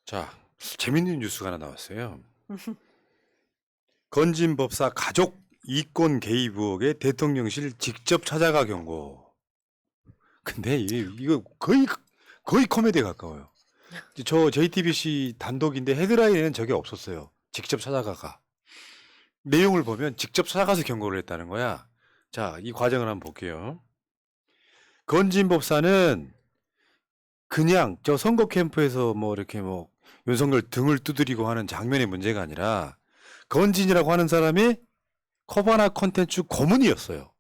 자, 재밌는 뉴스가 하나 나왔어요. 건진 법사 가족 이권 개입 의혹에 대통령실 직접 찾아가 경고. 근데 이거 거의 코미디에 가까워요. 저 JTBC 단독인데 헤드라인에는 저게 없었어요. 직접 찾아가가. 내용을 보면 직접 찾아가서 경고를 했다는 거야. 자, 이 과정을 한번 볼게요. 건진 법사는 그냥 저 선거 캠프에서 뭐 이렇게 뭐 윤석열 등을 두드리고 하는 장면의 문제가 아니라 건진이라고 하는 사람이 코바나 콘텐츠 고문이었어요.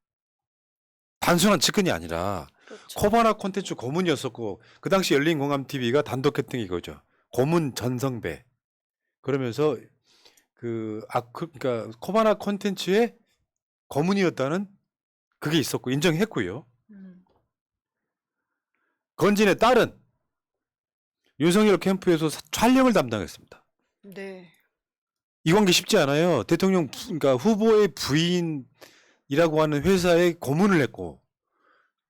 단순한 측근이 아니라 그렇죠. 코바나 콘텐츠 고문이었었고 그 당시 열린공감TV가 단독했던 게 이거죠. 고문 전성배. 그러면서 그러니까 코바나 콘텐츠의 고문이었다는 그게 있었고 인정했고요. 건진의 딸은 윤석열 캠프에서 촬영을 담당했습니다. 네. 이 관계 쉽지 않아요. 대통령 그러니까 후보의 부인이라고 하는 회사에 고문을 했고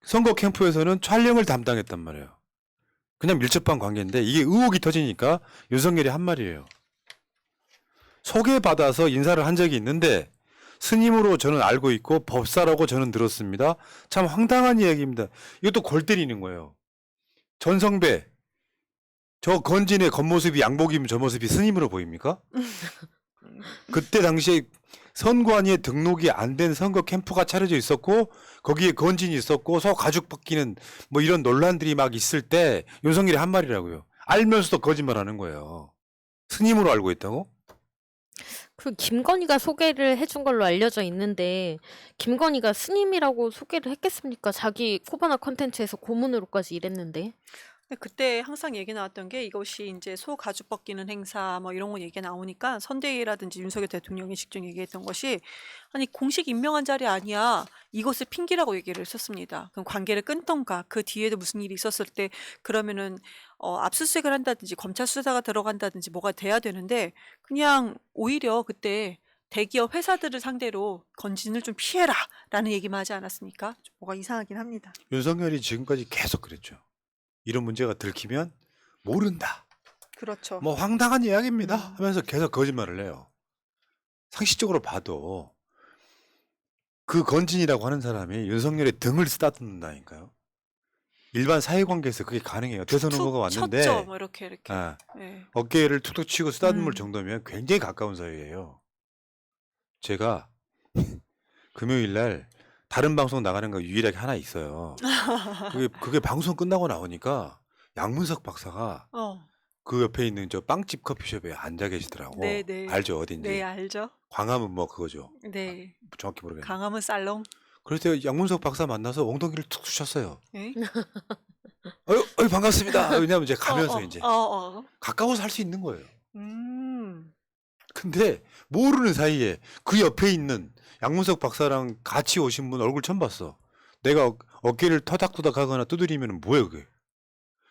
선거 캠프에서는 촬영을 담당했단 말이에요. 그냥 밀접한 관계인데 이게 의혹이 터지니까 윤석열이 한 말이에요. 소개받아서 인사를 한 적이 있는데 스님으로 저는 알고 있고 법사라고 저는 들었습니다. 참 황당한 이야기입니다. 이것도 골 때리는 거예요. 전성배, 저 건진의 겉모습이 양복이면 저 모습이 스님으로 보입니까? 그때 당시에 선관위에 등록이 안 된 선거 캠프가 차려져 있었고 거기에 건진이 있었고 소 가죽 벗기는 뭐 이런 논란들이 막 있을 때 윤석열이 한 말이라고요. 알면서도 거짓말하는 거예요. 스님으로 알고 있다고? 그 김건희가 소개를 해준 걸로 알려져 있는데 김건희가 스님이라고 소개를 했겠습니까? 자기 코바나 컨텐츠에서 고문으로까지 일했는데. 근데 그때 항상 얘기 나왔던 게 이것이 이제 소 가죽 벗기는 행사 뭐 이런 거 얘기가 나오니까 선대위라든지 윤석열 대통령이 직접 얘기했던 것이 아니 공식 임명한 자리 아니야. 이것을 핑계라고 얘기를 했었습니다. 그럼 관계를 끊던가 그 뒤에도 무슨 일이 있었을 때 그러면은 압수수색을 한다든지 검찰 수사가 들어간다든지 뭐가 돼야 되는데 그냥 오히려 그때 대기업 회사들을 상대로 건진을 좀 피해라 라는 얘기만 하지 않았습니까? 좀 뭐가 이상하긴 합니다. 윤석열이 지금까지 계속 그랬죠. 이런 문제가 들키면 모른다. 그렇죠. 뭐 황당한 이야기입니다 하면서 계속 거짓말을 해요. 상식적으로 봐도 그 건진이라고 하는 사람이 윤석열의 등을 쓰다듬는다니까요. 일반 사회관계에서 그게 가능해요. 대선 툭툭 후보가 쳤죠. 왔는데 뭐 이렇게. 아, 예. 어깨를 툭툭 치고 쓰다듬을 음. 정도면 굉장히 가까운 사이예요. 제가 금요일 날 다른 방송 나가는 거 유일하게 하나 있어요. 그게 방송 끝나고 나오니까 양문석 박사가 그 옆에 있는 저 빵집 커피숍에 앉아 계시더라고. 네네. 알죠? 어딘지. 네, 알죠. 광화문 뭐 그거죠. 네. 정확히 모르겠네. 강화문 살롱. 그래서 양문석 박사 만나서 엉덩이를 툭 쑤셨어요. 예? 어이 반갑습니다. 왜냐면 이제 가면서 이제 가까워서 할 수 있는 거예요. 근데 모르는 사이에 그 옆에 있는 양문석 박사랑 같이 오신 분 얼굴 처음 봤어. 내가 어깨를 터닥터닥 하거나 두드리면 뭐예요 그게.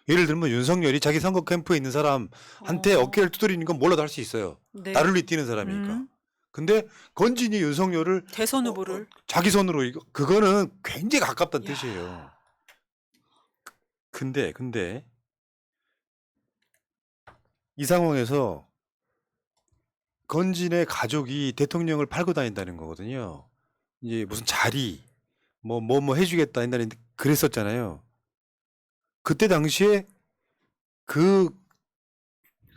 예를 들면 윤석열이 자기 선거 캠프에 있는 사람한테 어깨를 두드리는 건 몰라도 할 수 있어요. 네. 나를 위해 뛰는 사람이니까. 근데 건진이 윤석열을 대선 후보를 자기 손으로 그거는 굉장히 가깝다는 야. 뜻이에요. 근데 이 상황에서 건진의 가족이 대통령을 팔고 다닌다는 거거든요. 이제 무슨 자리 뭐 해주겠다 옛날에 그랬었잖아요. 그때 당시에 그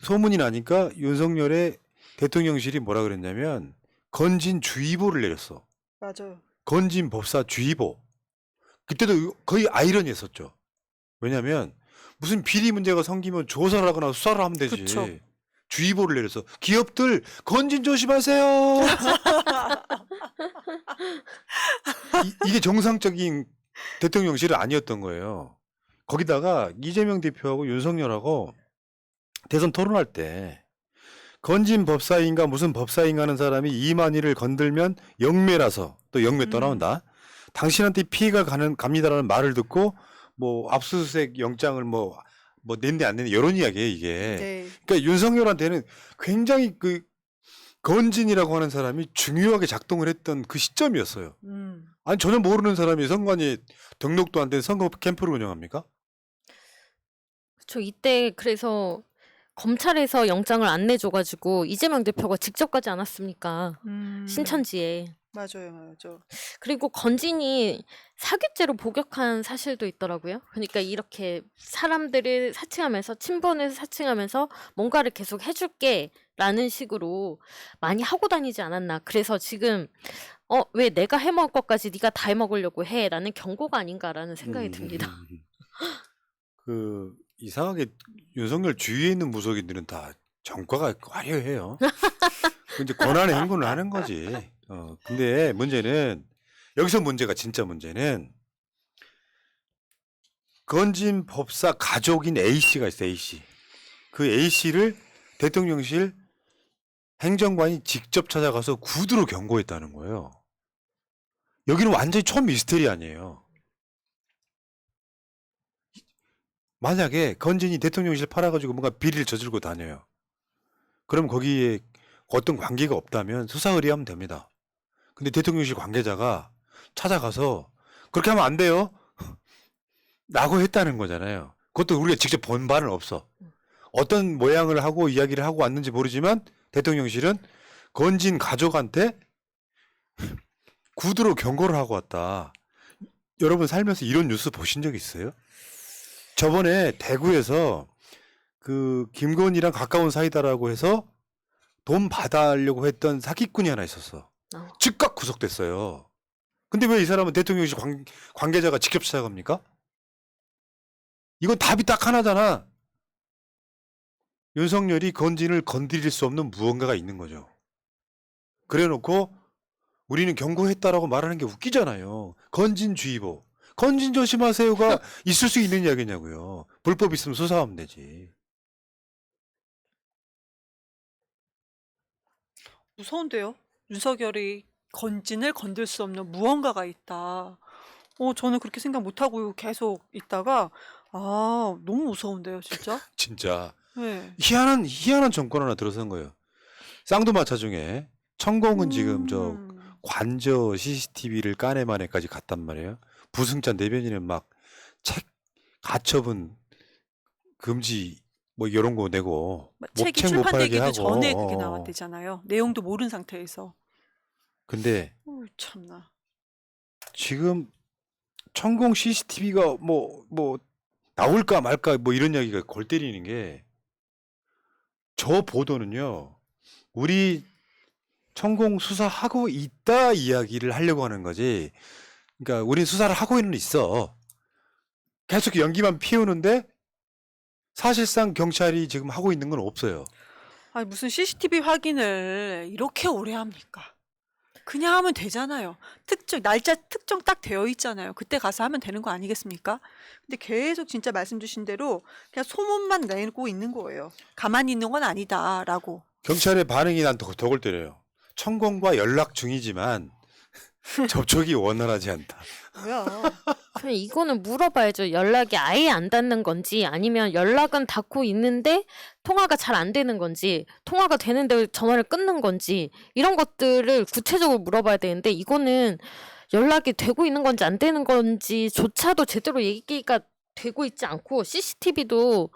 소문이 나니까 윤석열의 대통령실이 뭐라 그랬냐면 건진 주의보를 내렸어. 맞아요. 건진 법사 주의보. 그때도 거의 아이러니했었죠. 왜냐면 무슨 비리 문제가 생기면 조사를 하거나 수사를 하면 되지. 그쵸. 주의보를 내려서 기업들 건진 조심하세요. 이게 정상적인 대통령실은 아니었던 거예요. 거기다가 이재명 대표하고 윤석열하고 대선 토론할 때 건진 법사인가 무슨 법사인가 하는 사람이 이만희를 건들면 영매라서 또 영매 또 나온다. 당신한테 피해가 갑니다라는 말을 듣고 뭐 압수수색 영장을 뭐 냈네 안 냈네 이런 이야기예요 이게. 네. 그러니까 윤석열한테는 굉장히 그 건진이라고 하는 사람이 중요하게 작동을 했던 그 시점이었어요. 아니 전혀 모르는 사람이 선관위 등록도 안 된 선거 캠프를 운영합니까? 저 이때 그래서 검찰에서 영장을 안 내줘가지고 이재명 대표가 직접 가지 않았습니까? 음, 신천지에. 맞아요, 맞아요. 그리고 건진이 사기죄로 복역한 사실도 있더라고요. 그러니까 이렇게 사람들을 사칭하면서 친분을 사칭하면서 뭔가를 계속 해줄게라는 식으로 많이 하고 다니지 않았나. 그래서 지금 왜 내가 해먹을 것까지 네가 다 해먹으려고 해라는 경고가 아닌가라는 생각이 듭니다. 그 이상하게 윤석열 주위에 있는 무속인들은 다 전과가 화려해요. 이제 권한의 행군을 하는 거지. 근데 문제는 여기서 진짜 문제는 건진 법사 가족인 A 씨가 있어. A 씨. 그 A 씨를 대통령실 행정관이 직접 찾아가서 구두로 경고했다는 거예요. 여기는 완전히 초미스테리 아니에요. 만약에 건진이 대통령실 팔아가지고 뭔가 비리를 저지르고 다녀요. 그럼 거기에 어떤 관계가 없다면 수사 의뢰하면 됩니다. 근데 대통령실 관계자가 찾아가서 그렇게 하면 안 돼요. 라고 했다는 거잖아요. 그것도 우리가 직접 본 바는 없어. 어떤 모양을 하고 이야기를 하고 왔는지 모르지만 대통령실은 건진 가족한테 구두로 경고를 하고 왔다. 여러분 살면서 이런 뉴스 보신 적 있어요? 저번에 대구에서 그 김건희랑 가까운 사이다라고 해서 돈 받아려고 했던 사기꾼이 하나 있었어. 즉각 구속됐어요. 근데 왜 이 사람은 대통령실 관계자가 직접 찾아갑니까? 이건 답이 딱 하나잖아. 윤석열이 건진을 건드릴 수 없는 무언가가 있는 거죠. 그래놓고 우리는 경고했다라고 말하는 게 웃기잖아요. 건진주의보. 건진 조심하세요가 있을 수 있는 이야기냐고요. 불법 있으면 수사하면 되지. 무서운데요? 윤석열이 건진을 건들 수 없는 무언가가 있다. 저는 그렇게 생각 못하고 계속 있다가, 너무 무서운데요, 진짜? 진짜 네. 희한한 정권 하나 들어선 거예요. 쌍두마차 중에 천공은 지금 저 음, 관저 CCTV를 까내마네까지 갔단 말이에요. 부승자 내변인은 막 책 가처분 금지 뭐 이런 거 내고 책이 목책 못 팔게 출판되기도 하고. 전에 그게 나왔대잖아요. 내용도 모르는 상태에서. 근데 참나. 지금 천공 CCTV가 뭐 나올까 말까 뭐 이런 이야기가 골 때리는 게 저 보도는요. 우리 천공 수사하고 있다 이야기를 하려고 하는 거지. 그러니까 우린 수사를 하고는 있어. 계속 연기만 피우는데 사실상 경찰이 지금 하고 있는 건 없어요. 아니, 무슨 CCTV 확인을 이렇게 오래 합니까? 그냥 하면 되잖아요. 날짜 특정 딱 되어 있잖아요. 그때 가서 하면 되는 거 아니겠습니까? 근데 계속 진짜 말씀 주신 대로 그냥 소문만 내고 있는 거예요. 가만히 있는 건 아니다라고. 경찰의 반응이 난 더 골 때려요. 천공과 연락 중이지만 접촉이 원활하지 않다. 뭐야. 그냥 이거는 물어봐야죠. 연락이 아예 안 닿는 건지 아니면 연락은 닿고 있는데 통화가 잘 안 되는 건지 통화가 되는데 전화를 끊는 건지 이런 것들을 구체적으로 물어봐야 되는데 이거는 연락이 되고 있는 건지 안 되는 건지조차도 제대로 얘기가 되고 있지 않고 CCTV도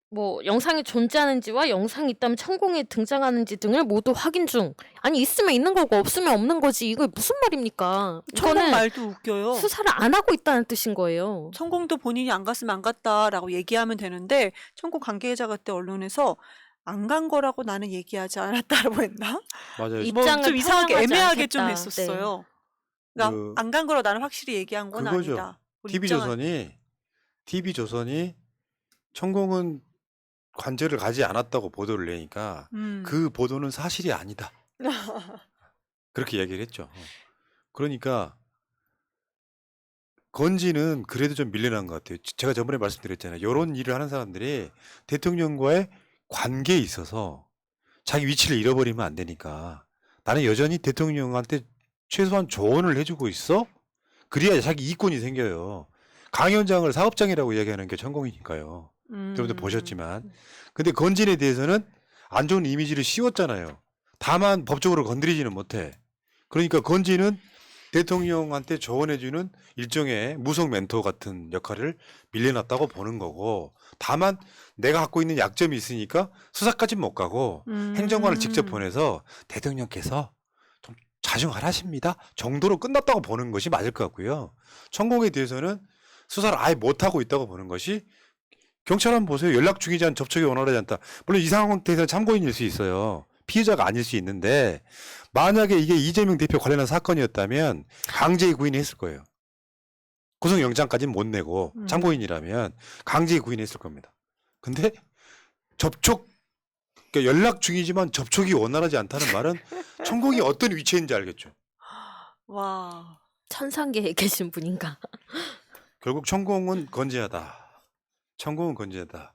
뭐 영상이 존재하는지와 영상이 있다면 천공에 등장하는지 등을 모두 확인 중. 아니 있으면 있는 거고 없으면 없는 거지. 이거 무슨 말입니까? 천공 이거는 말도 웃겨요. 수사를 안 하고 있다는 뜻인 거예요. 천공도 본인이 안 갔으면 안 갔다라고 얘기하면 되는데 천공 관계자 그때 언론에서 안 간 거라고 나는 얘기하지 않았다라고 했나? 맞아요. 입장을 좀 이상하게 편향하지 애매하게 좀 않겠다. 했었어요. 그러니까 그 안 간 거라고 나는 확실히 얘기한 건 그거죠. 아니다. 우리 입장은 TV조선이 천공은 관저를 가지 않았다고 보도를 내니까 그 보도는 사실이 아니다. 그렇게 이야기를 했죠. 그러니까 건지는 그래도 좀 밀려난 것 같아요. 제가 저번에 말씀드렸잖아요. 이런 일을 하는 사람들이 대통령과의 관계에 있어서 자기 위치를 잃어버리면 안 되니까 나는 여전히 대통령한테 최소한 조언을 해주고 있어? 그래야 자기 이권이 생겨요. 강 위원장을 사업장이라고 이야기하는 게 천공이니까요. 여러분들 보셨지만. 근데 건진에 대해서는 안 좋은 이미지를 씌웠잖아요. 다만 법적으로 건드리지는 못해. 그러니까 건진은 대통령한테 조언해주는 일종의 무속 멘토 같은 역할을 밀려났다고 보는 거고, 다만 내가 갖고 있는 약점이 있으니까 수사까지는 못 가고 행정관을 직접 보내서 대통령께서 좀 자중하라십니다 정도로 끝났다고 보는 것이 맞을 것 같고요. 천공에 대해서는 수사를 아예 못하고 있다고 보는 것이, 경찰 한번 보세요. 연락 중이지 않은 접촉이 원활하지 않다. 물론 이 상황에서는 참고인일 수 있어요. 피해자가 아닐 수 있는데, 만약에 이게 이재명 대표 관련한 사건이었다면 강제히 구인했을 거예요. 구속영장까지는 못 내고 참고인이라면 강제히 구인했을 겁니다. 근데 접촉, 그러니까 연락 중이지만 접촉이 원활하지 않다는 말은 천공이 어떤 위치에 있는지 알겠죠. 와. 천상계에 계신 분인가? 결국 천공은 건재하다. 천공은 건재하다.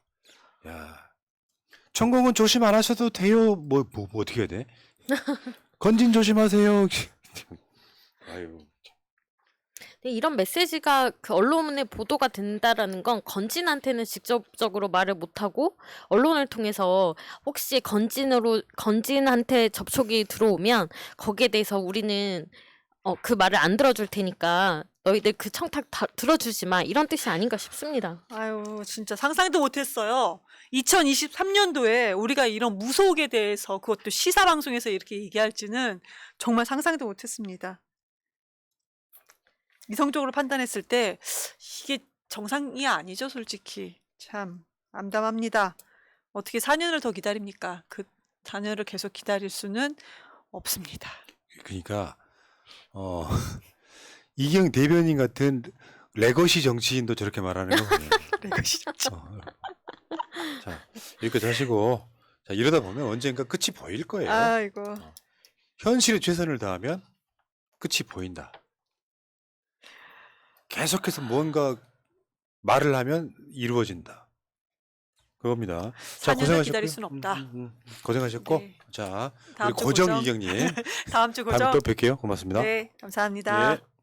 야, 천공은 조심 안 하셔도 돼요. 뭐 어떻게 해야 돼? 건진 조심하세요. 아유. 근데 이런 메시지가 그 언론에 보도가 된다라는 건 건진한테는 직접적으로 말을 못하고 언론을 통해서 혹시 건진한테 접촉이 들어오면 거기에 대해서 우리는 그 말을 안 들어줄 테니까 너희들 그 청탁 다 들어주지 마, 이런 뜻이 아닌가 싶습니다. 아유, 진짜 상상도 못했어요. 2023년도에 우리가 이런 무속에 대해서 그것도 시사 방송에서 이렇게 얘기할지는 정말 상상도 못했습니다. 이성적으로 판단했을 때 이게 정상이 아니죠, 솔직히. 참 암담합니다. 어떻게 4년을 더 기다립니까? 그 4년을 계속 기다릴 수는 없습니다. 그러니까 이경 대변인 같은 레거시 정치인도 저렇게 말하는 거군요. 레거시 정치. 자, 여기까지 하시고, 자, 이러다 보면 언젠가 끝이 보일 거예요. 아이고. 현실에 최선을 다하면 끝이 보인다. 계속해서 뭔가 말을 하면 이루어진다. 그겁니다. 자, 4년을 고생하셨고요. 기다릴 순 없다. 고생하셨고, 네. 자, 우리 다음 주 고정 고정. 이경님 다음 주 다음에 고정. 또 뵐게요. 고맙습니다. 네, 감사합니다. 예.